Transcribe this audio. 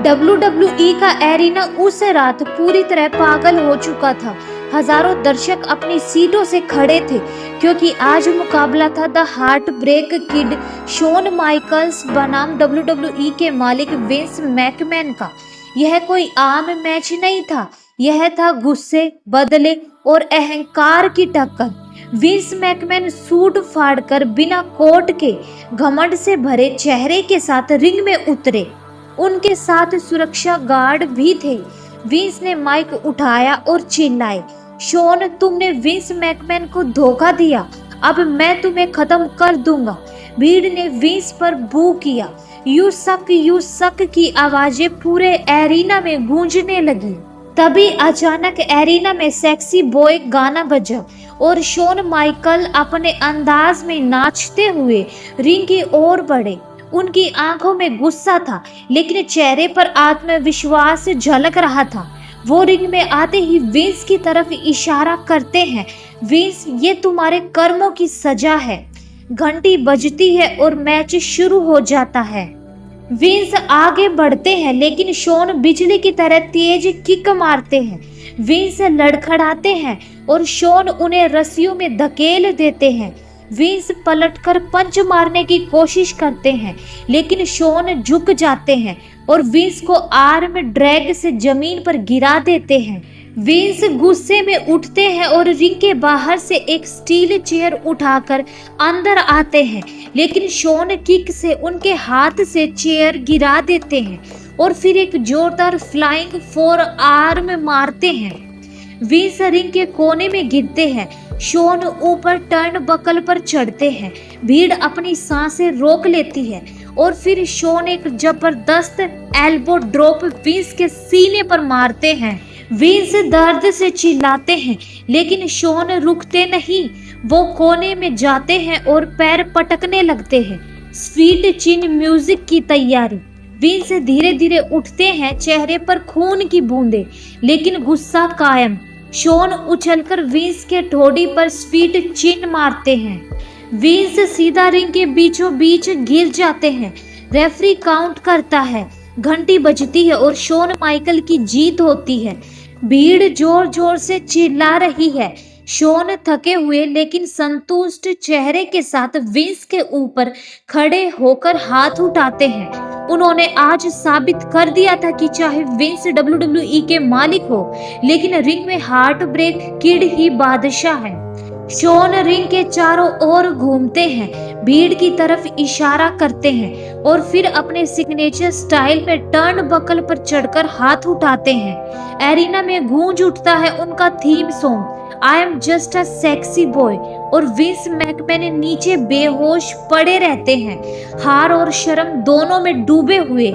WWE का arena उस रात पूरी तरह पागल हो चुका था। हजारों दर्शक अपनी सीटों से खड़े थे क्योंकि आज मुकाबला था the heart break kid Shawn Michaels बनाम WWE के मालिक विंस मैकमैन का। यह कोई आम मैच नहीं था, यह था गुस्से, बदले और अहंकार की टक्कर। विंस मैकमैन सूट फाड़कर बिना कोट के घमंड से भरे चेहरे के साथ रिंग में उतरे। उनके साथ सुरक्षा गार्ड भी थे। विंस ने माइक उठाया और चिल्लाए, शॉन, तुमने विंस मैकमैन को धोखा दिया, अब मैं तुम्हें खत्म कर दूंगा। भीड़ ने विंस पर बू किया। यू सक की आवाजें पूरे एरिना में गूंजने लगी। तभी अचानक एरिना में सेक्सी बॉय गाना बजा और शॉन माइकल अपने अंदाज में नाचते हुए रिंग की ओर बढ़े। उनकी आंखों में गुस्सा था लेकिन चेहरे पर आत्मविश्वास झलक रहा था। वो रिंग में आते ही विंस की तरफ इशारा करते हैं, विंस, ये तुम्हारे कर्मों की सजा है। घंटी बजती है और मैच शुरू हो जाता है। विंस आगे बढ़ते हैं लेकिन शॉन बिजली की तरह तेज किक मारते हैं। विंस लड़खड़ाते हैं और शॉन उन्हें रस्सियों में धकेल देते हैं। विंस पलटकर पंच मारने की कोशिश करते हैं लेकिन शॉन झुक जाते हैं और विंस को आर्म ड्रैग से जमीन पर गिरा देते हैं। विंस गुस्से में उठते हैं और रिंग के बाहर से एक स्टील चेयर उठाकर अंदर आते हैं लेकिन शॉन किक से उनके हाथ से चेयर गिरा देते हैं और फिर एक जोरदार फ्लाइंग फोर आर्म मारते हैं। विंस रिंग के कोने में गिरते हैं। शॉन ऊपर टर्न बकल पर चढ़ते हैं। भीड़ अपनी सांसें रोक लेती है और फिर शॉन एक जबरदस्त एल्बो ड्रॉप विंस के सीने पर मारते हैं। विंस दर्द से चिल्लाते हैं लेकिन शॉन रुकते नहीं। वो कोने में जाते हैं और पैर पटकने लगते हैं। स्वीट चिन म्यूजिक की तैयारी। विंस धीरे धीरे उठते हैं, चेहरे पर खून की बूंदें लेकिन गुस्सा कायम। शॉन उछलकर विंस के ठोड़ी पर स्वीट चिन मारते हैं। विंस सीधा रिंग के बीचों बीच गिर जाते हैं। रेफरी काउंट करता है, घंटी बजती है और शॉन माइकल की जीत होती है। भीड़ जोर जोर से चिल्ला रही है। शॉन थके हुए लेकिन संतुष्ट चेहरे के साथ विंस के ऊपर खड़े होकर हाथ उठाते हैं। उन्होंने आज साबित कर दिया था कि चाहे विंस WWE के मालिक हो लेकिन रिंग में हार्ट ब्रेक किड ही बादशाह है। शॉन रिंग के चारों ओर घूमते हैं, भीड़ की तरफ इशारा करते हैं और फिर अपने सिग्नेचर स्टाइल में टर्न बकल पर चढ़कर हाथ उठाते हैं। एरिना में गूंज उठता है उनका theme song I am just a sexy boy और विंस मैकमैन नीचे बेहोश पड़े रहते हैं, हार और शर्म दोनों में डूबे हुए।